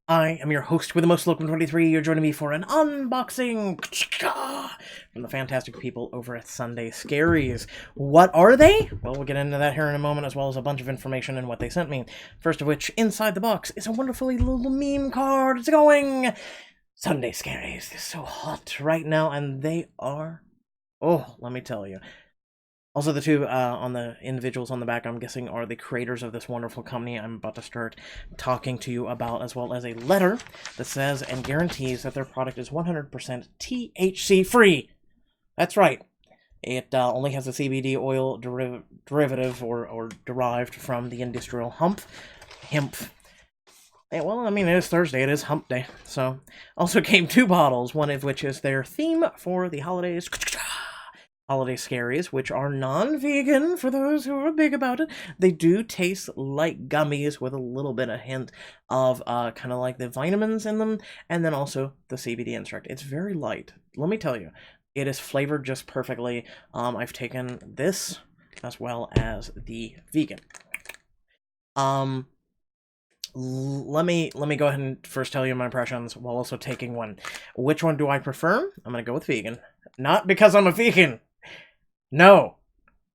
I am your host with the most Local 23. You're joining me for an unboxing from the fantastic people over at Sunday Scaries. What are they? Well, we'll get into that here in a moment, as well as a bunch of information and what they sent me. First of which, inside the box is a wonderfully little meme card. It's going! Sunday Scaries is so hot right now, and they are... Oh, let me tell you. Also, the two on the individuals on the back, I'm guessing, are the creators of this wonderful company I'm about to start talking to you about, as well as a letter that says and guarantees that their product is 100% THC free. That's right. It only has a CBD oil derivative or derived from the industrial hemp. Well, I mean, it is Thursday. It is hump day. So, also came 2 bottles, one of which is their theme for the holidays. Holiday Scaries, which are non-vegan for those who are big about it. They do taste like gummies with a little bit of hint of kind of like the vitamins in them, and then also the CBD extract. It's very light. Let me tell you, it is flavored just perfectly. I've taken this as well as the vegan. Let me go ahead and first tell you my impressions while also taking one. Which one do I prefer? I'm gonna go with vegan. Not because I'm a vegan. No,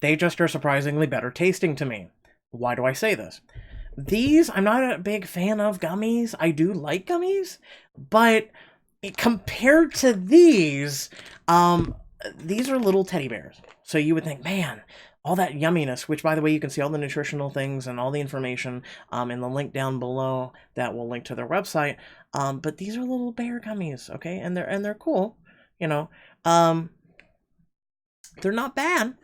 they just are surprisingly better tasting to me. Why do I say this? These, I'm not a big fan of gummies. I do like gummies, but compared to these are little teddy bears. So you would think, man, all that yumminess, which, by the way, you can see all the nutritional things and all the information in the link down below that will link to their website. But these are little bear gummies, okay? And they're cool, you know. They're not bad,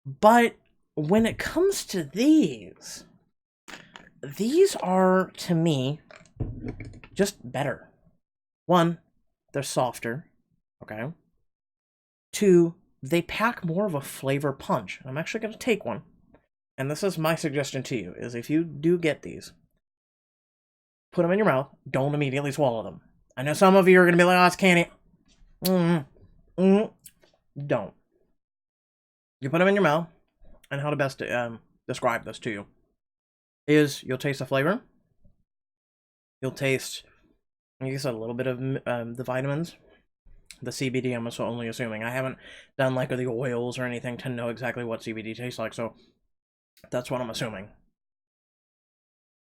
but when it comes to these are, to me, just better. 1, they're softer, okay? 2, they pack more of a flavor punch. I'm actually going to take one, and this is my suggestion to you, is if you do get these, put them in your mouth, don't immediately swallow them. I know some of you are going to be like, oh, it's candy. Don't. You put them in your mouth, and how to best describe this to you is you'll taste the flavor. You'll taste, like I said, a little bit of the vitamins. The CBD, I'm also only assuming. I haven't done like the oils or anything to know exactly what CBD tastes like, so that's what I'm assuming.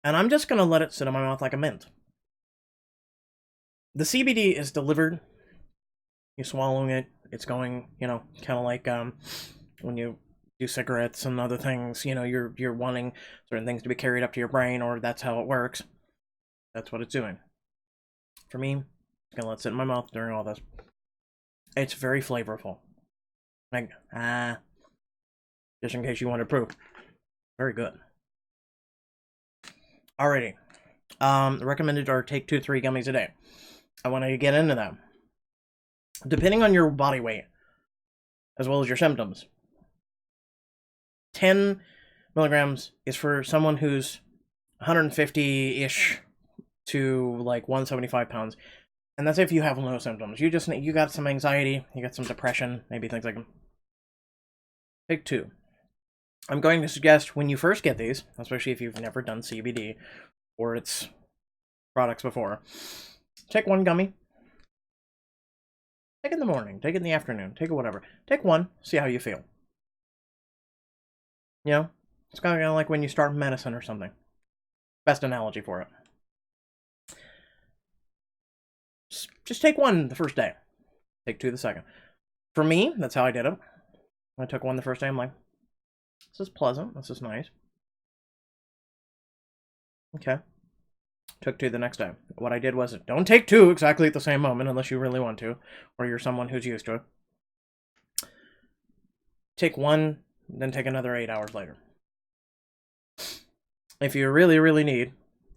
And I'm just going to let it sit in my mouth like a mint. The CBD is delivered. You're swallowing it. It's going, kind of like when you do cigarettes and other things, you're wanting certain things to be carried up to your brain, or that's how it works. That's what it's doing. For me, I'm going to let it sit in my mouth during all this. It's very flavorful. Like, just in case you want to prove. Very good. Alrighty. Recommended are take 2 to 3 gummies a day. I want to get into them. Depending on your body weight, as well as your symptoms, 10 milligrams is for someone who's 150-ish to like 175 pounds. And that's if you have no symptoms. You got some anxiety, you got some depression, maybe things like that. Take 2. I'm going to suggest when you first get these, especially if you've never done CBD or its products before, take 1 gummy. Take it in the morning, take it in the afternoon, take it whatever. Take 1, see how you feel. It's kind of like when you start medicine or something. Best analogy for it. Just take 1 the first day. Take 2 the second. For me, that's how I did it. I took 1 the first day, I'm like, this is pleasant, this is nice. Okay. Took 2 the next day. What I did was, don't take 2 exactly at the same moment unless you really want to, or you're someone who's used to it. Take 1, then take another 8 hours later. If you really, really need,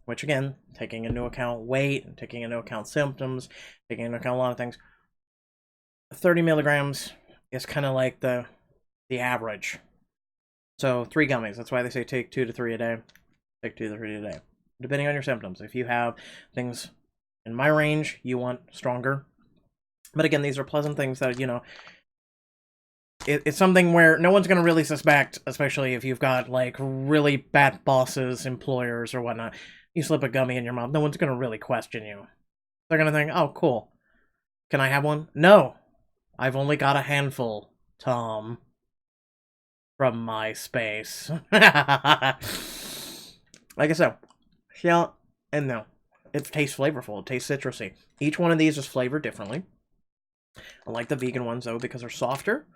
which again, taking into account weight, taking into account symptoms, taking into account a lot of things, 30 milligrams is kind of like the average. So 3 gummies. That's why they say take 2 to 3 a day. Take 2 to 3 a day. Depending on your symptoms. If you have things in my range, you want stronger. But again, these are pleasant things that, it's something where no one's going to really suspect, especially if you've got like really bad bosses, employers, or whatnot. You slip a gummy in your mouth, no one's gonna really question you. They're gonna think, oh, cool. Can I have one? No. I've only got a handful, Tom. From MySpace. Like I said, yeah and no. It tastes flavorful. It tastes citrusy. Each one of these is flavored differently. I like the vegan ones, though, because they're softer.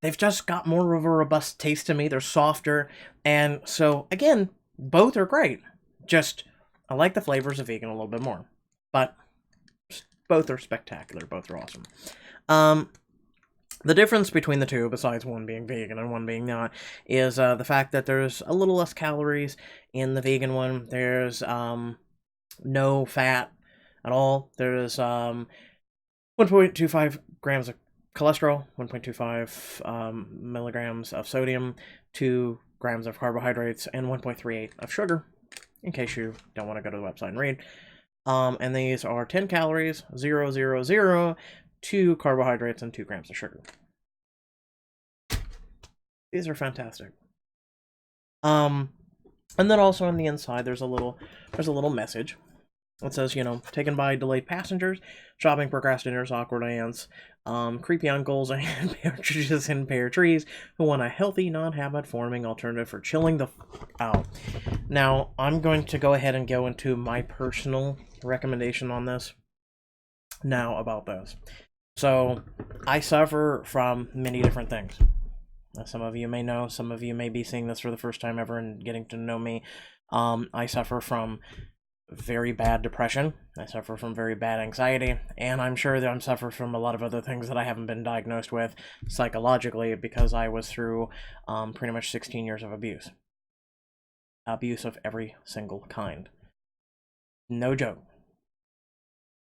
They've just got more of a robust taste to me. They're softer. And so, again, both are great. Just, I like the flavors of vegan a little bit more. But both are spectacular. Both are awesome. The difference between the two, besides one being vegan and one being not, is the fact that there's a little less calories in the vegan one. There's no fat at all. There's 1.25 grams of cholesterol, 1.25 milligrams of sodium, 2 grams of carbohydrates, and 1.38 of sugar, in case you don't want to go to the website and read. And these are 10 calories, 0, 0, 0, 2 carbohydrates, and 2 grams of sugar. These are fantastic. And then also on the inside, there's a little message. It says, taken by delayed passengers, shopping procrastinators, awkward aunts, creepy uncles, and partridges in pear trees who want a healthy, non-habit-forming alternative for chilling the out. Now, I'm going to go ahead and go into my personal recommendation on this now about this. So, I suffer from many different things. Some of you may know, some of you may be seeing this for the first time ever and getting to know me. I suffer from very bad depression. I suffer from very bad anxiety, and I'm sure that I'm suffering from a lot of other things that I haven't been diagnosed with psychologically because I was through pretty much 16 years of abuse. Abuse of every single kind. No joke.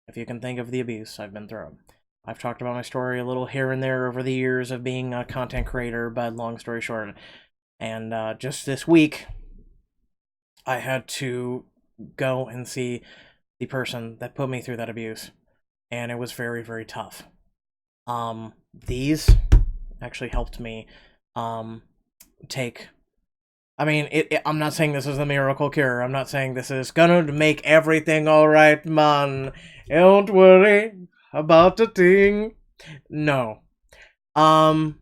If you can think of the abuse I've been through. I've talked about my story a little here and there over the years of being a content creator, but long story short, and just this week, I had to go and see the person that put me through that abuse, and it was very, very tough. These actually helped me take... I mean, I'm not saying this is a miracle cure. I'm not saying this is gonna make everything alright, man. Don't worry about the thing. No. No,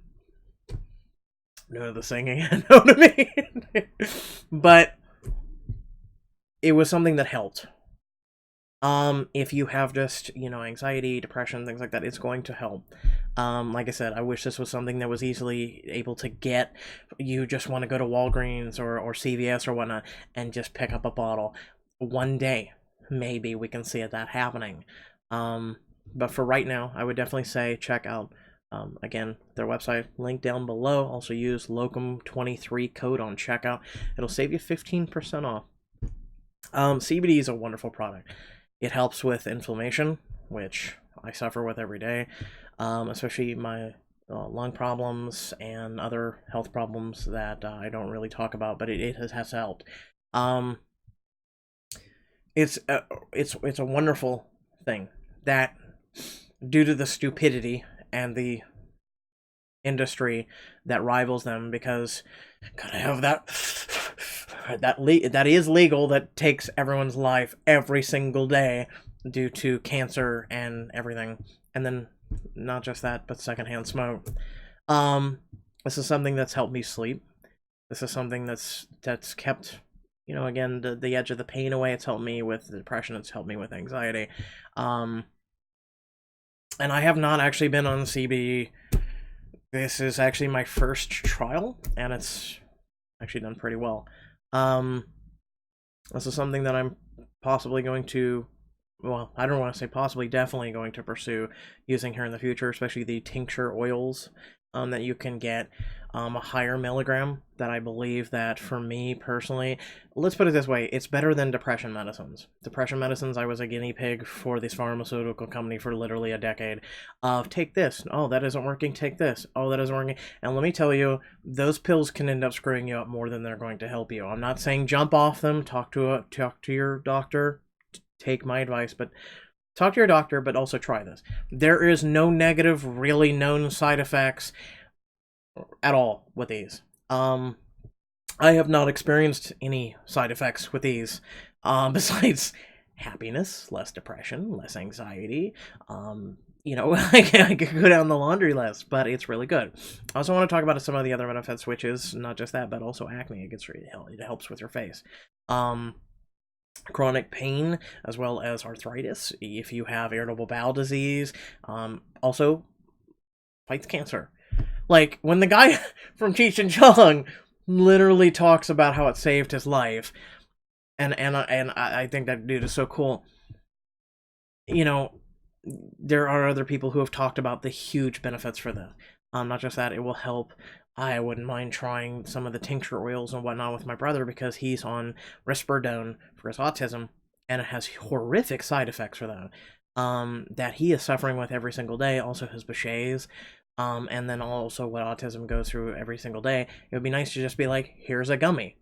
the singing. No to me. But it was something that helped. If you have just, anxiety, depression, things like that, it's going to help. Like I said, I wish this was something that was easily able to get. You just want to go to Walgreens or CVS or whatnot and just pick up a bottle. One day, maybe we can see that happening. But for right now, I would definitely say check out, again, their website, link down below. Also use Locum23 code on checkout. It'll save you 15% off. CBD is a wonderful product. It helps with inflammation, which I suffer with every day, especially my lung problems and other health problems that I don't really talk about, but it has helped. It's a wonderful thing that, due to the stupidity and the industry that rivals them, because gotta have that is legal, that takes everyone's life every single day due to cancer and everything. And then not just that, but secondhand smoke. This is something that's helped me sleep. This is something that's kept, again, the edge of the pain away. It's helped me with depression. It's helped me with anxiety. And I have not actually been on CBD. This is actually my first trial, and it's actually done pretty well. This is something that I'm possibly going to, well, I don't want to say possibly, definitely going to pursue using here in the future, especially the tincture oils that you can get a higher milligram, that I believe that for me personally, let's put it this way, it's better than depression medicines. Depression medicines, I was a guinea pig for this pharmaceutical company for literally a decade of take this, oh that isn't working, take this, oh that isn't working, and let me tell you, those pills can end up screwing you up more than they're going to help you. I'm not saying jump off them, talk to your doctor, take my advice, but talk to your doctor, but also try this. There is no negative, really known side effects at all with these. I have not experienced any side effects with these. Besides happiness, less depression, less anxiety. You know, I could go down the laundry list, but it's really good. I also want to talk about some of the other benefits, which is not just that, but also acne. It helps with your face. Chronic pain, as well as arthritis. If you have irritable bowel disease, also fights cancer. Like, when the guy from Cheech and Chong literally talks about how it saved his life, and I think that dude is so cool. You know, there are other people who have talked about the huge benefits for this. Not just that, it will help. I wouldn't mind trying some of the tincture oils and whatnot with my brother because he's on risperidone for his autism, and it has horrific side effects for that. That he is suffering with every single day. Also his Behçet's, and then also what autism goes through every single day. It would be nice to just be like, here's a gummy.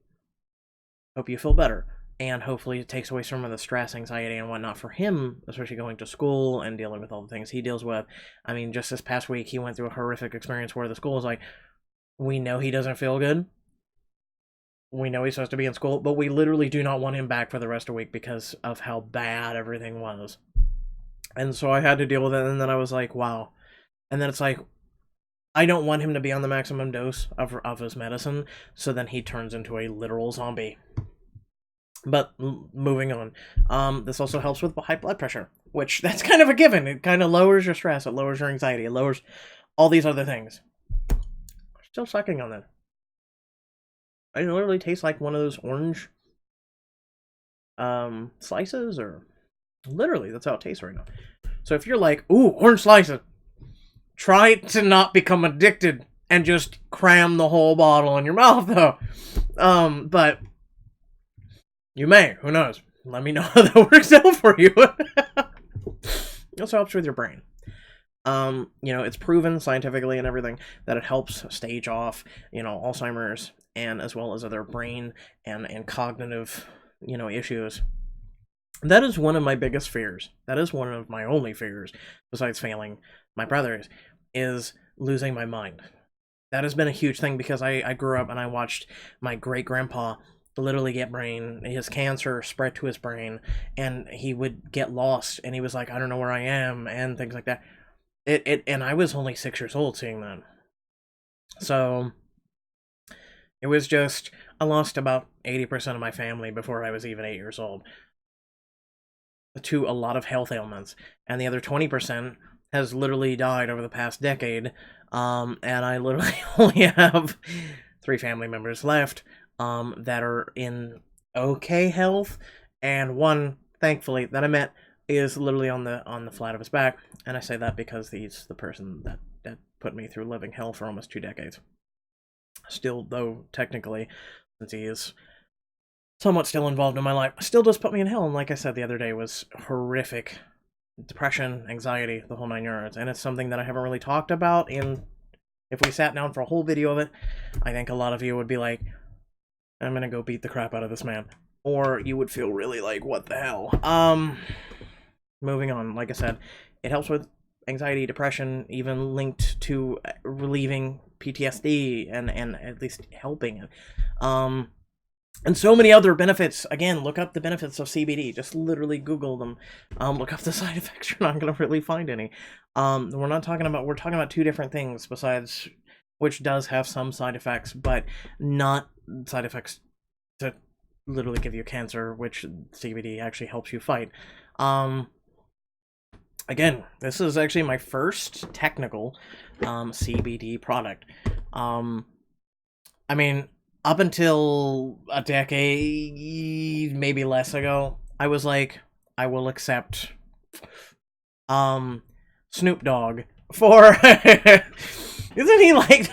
Hope you feel better. And hopefully it takes away some of the stress, anxiety, and whatnot for him, especially going to school and dealing with all the things he deals with. I mean, just this past week, he went through a horrific experience where the school was like, we know he doesn't feel good. We know he's supposed to be in school, but we literally do not want him back for the rest of the week because of how bad everything was. And so I had to deal with it, and then I was like, wow. And then it's like, I don't want him to be on the maximum dose of his medicine, so then he turns into a literal zombie. But moving on, this also helps with high blood pressure, which that's kind of a given. It kind of lowers your stress, it lowers your anxiety, it lowers all these other things. Still sucking on that. I literally taste like one of those orange slices, or literally that's how it tastes right now. So if you're like, ooh, orange slices, try to not become addicted and just cram the whole bottle in your mouth, though. But you may, who knows? Let me know how that works out for you. It also helps with your brain. You know, it's proven scientifically and everything that it helps stave off, you know, Alzheimer's, and as well as other brain and cognitive, you know, issues. That is one of my biggest fears. That is one of my only fears, besides failing my brothers, is losing my mind. That has been a huge thing because I grew up and I watched my great-grandpa literally get his cancer spread to his brain, and he would get lost, and he was like, I don't know where I am, and things like that. And I was only 6 years old seeing that. So it was just, I lost about 80% of my family before I was even 8 years old to a lot of health ailments, and the other 20% has literally died over the past decade. And I literally only have 3 family members left that are in okay health, and one, thankfully, that I met is literally on the flat of his back, and I say that because he's the person that put me through living hell for almost 2 decades. Still, though, technically, since he is somewhat still involved in my life, still does put me in hell, and like I said the other day, was horrific. Depression, anxiety, the whole 9 yards, and it's something that I haven't really talked about, and if we sat down for a whole video of it, I think a lot of you would be like, I'm gonna go beat the crap out of this man. Or you would feel really like, what the hell? Moving on, like I said, it helps with anxiety, depression, even linked to relieving PTSD and at least helping it. And so many other benefits. Again, look up the benefits of CBD. Just literally Google them. Look up the side effects. You're not going to really find any. We're talking about 2 different things besides, which does have some side effects, but not side effects to literally give you cancer, which CBD actually helps you fight. Again, this is actually my first technical CBD product. I mean, up until a decade, maybe less ago, I was like, I will accept Snoop Dogg for isn't he like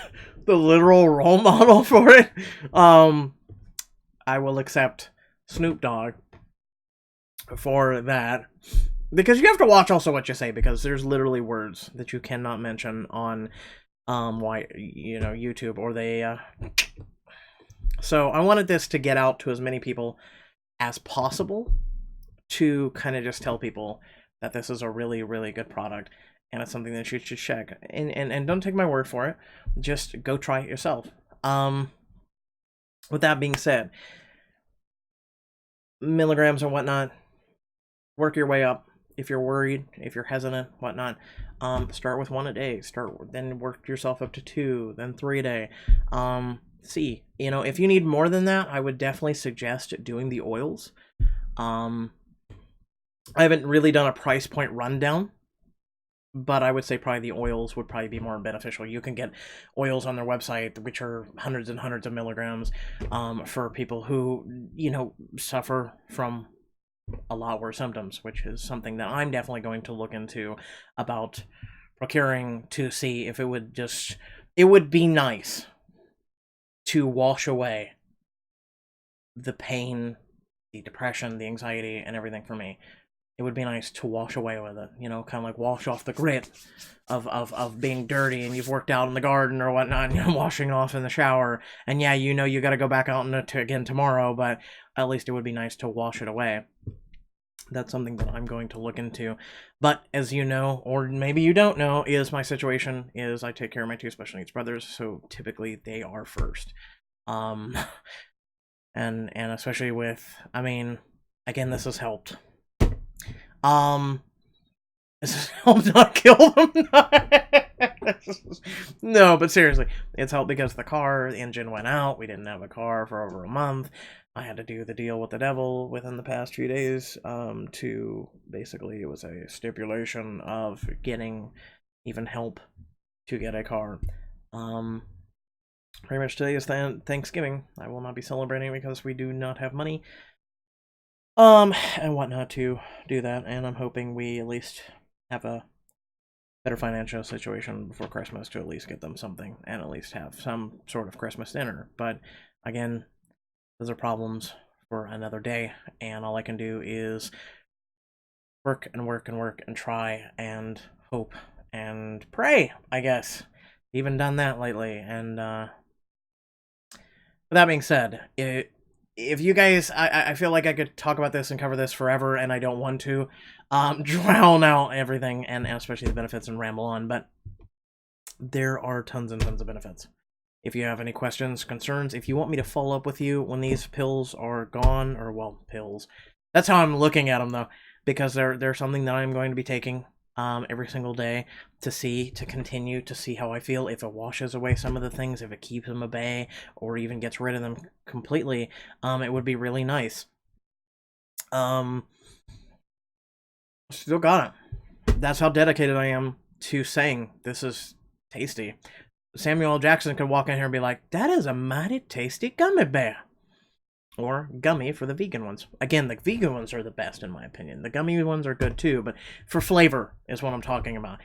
the literal role model for it? I will accept Snoop Dogg for that. Because you have to watch also what you say, because there's literally words that you cannot mention on YouTube, or they so I wanted this to get out to as many people as possible, to kind of just tell people that this is a really, really good product, and it's something that you should check. And don't take my word for it, just go try it yourself. With that being said, milligrams and whatnot, work your way up. If you're worried, if you're hesitant, whatnot, start with 1 a day. Then work yourself up to 2, then 3 a day. See, if you need more than that, I would definitely suggest doing the oils. I haven't really done a price point rundown, but I would say probably the oils would probably be more beneficial. You can get oils on their website, which are hundreds and hundreds of milligrams, for people who, suffer from a lot worse symptoms, which is something that I'm definitely going to look into about procuring, to see if it would be nice to wash away the pain, the depression, the anxiety, and everything for me. It would be nice to wash away with it, kind of like wash off the grit of being dirty, and you've worked out in the garden or whatnot, and you're washing off in the shower, and yeah, you got to go back out again tomorrow, but at least it would be nice to wash it away. That's something that I'm going to look into. But as you know, or maybe you don't know, is my situation is I take care of my 2 special needs brothers, so typically they are first. And especially with, again, this has helped. This has helped not kill them. No, but seriously, it's helped because the engine went out. We didn't have a car for over a month. I had to do the deal with the devil within the past few days, to basically, it was a stipulation of getting even help to get a car. Pretty much today is Thanksgiving. I will not be celebrating because we do not have money, and whatnot to do that, and I'm hoping we at least have a better financial situation before Christmas to at least get them something, and at least have some sort of Christmas dinner. But again, those are problems for another day, and all I can do is work and work and work and try and hope and pray, I guess. Even done that lately. And with that being said, if you guys, I feel like I could talk about this and cover this forever, and I don't want to drown out everything, and especially the benefits, and ramble on, but there are tons and tons of benefits. If you have any questions, concerns, if you want me to follow up with you when these pills are gone, or, well, pills. That's how I'm looking at them, though, because they're something that I'm going to be taking every single day to continue to see how I feel, if it washes away some of the things, if it keeps them at bay, or even gets rid of them completely. It would be really nice. Still got it. That's how dedicated I am to saying this is tasty. Samuel L. Jackson could walk in here and be like, that is a mighty tasty gummy bear. Or gummy for the vegan ones. Again, the vegan ones are the best in my opinion. The gummy ones are good too, but for flavor is what I'm talking about.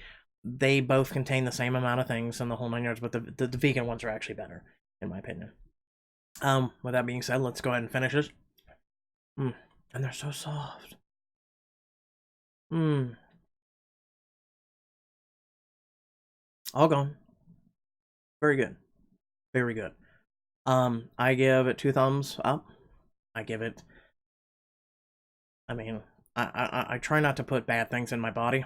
They both contain the same amount of things in the whole 9 yards, but the vegan ones are actually better, in my opinion. With that being said, let's go ahead and finish this. And they're so soft. All gone. Very good. Very good. I give it 2 thumbs up. I give it... I try not to put bad things in my body.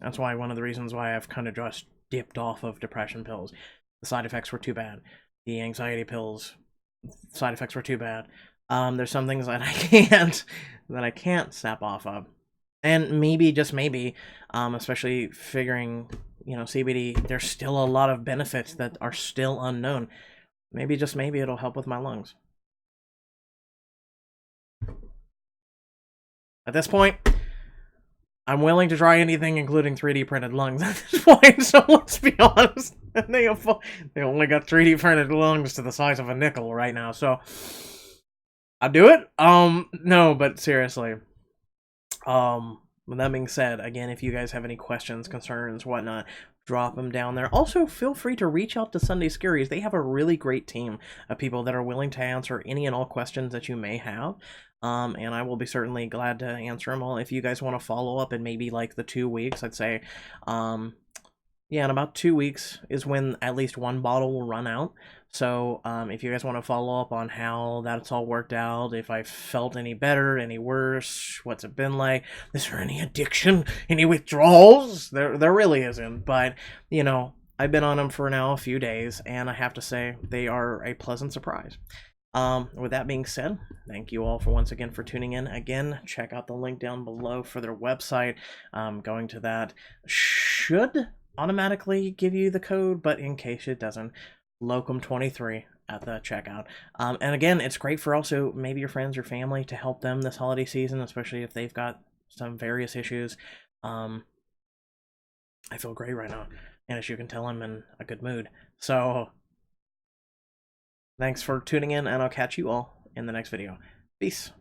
That's why one of the reasons why I've kind of just dipped off of depression pills. The side effects were too bad. The anxiety pills, side effects were too bad. There's some things that I can't sap off of. And maybe, just maybe, especially figuring, CBD, there's still a lot of benefits that are still unknown. Maybe, just maybe, it'll help with my lungs. At this point, I'm willing to try anything, including 3D printed lungs at this point, so let's be honest. They only got 3D printed lungs to the size of a nickel right now, so I'll do it. No, but seriously. With that being said, again, if you guys have any questions, concerns, whatnot, drop them down there. Also, feel free to reach out to Sunday Scaries. They have a really great team of people that are willing to answer any and all questions that you may have. And I will be certainly glad to answer them all. If you guys want to follow up in maybe like the 2 weeks, I'd say, yeah, in about 2 weeks is when at least 1 bottle will run out. So if you guys want to follow up on how that's all worked out, if I felt any better, any worse, what's it been like, is there any addiction, any withdrawals? There really isn't, but, I've been on them for now a few days, and I have to say they are a pleasant surprise. With that being said, thank you all for once again for tuning in. Again, check out the link down below for their website. Going to that should automatically give you the code, but in case it doesn't, Locum23 at the checkout. And again, it's great for also maybe your friends or family to help them this holiday season, especially if they've got some various issues. I feel great right now, and as you can tell, I'm in a good mood. So thanks for tuning in, and I'll catch you all in the next video. Peace.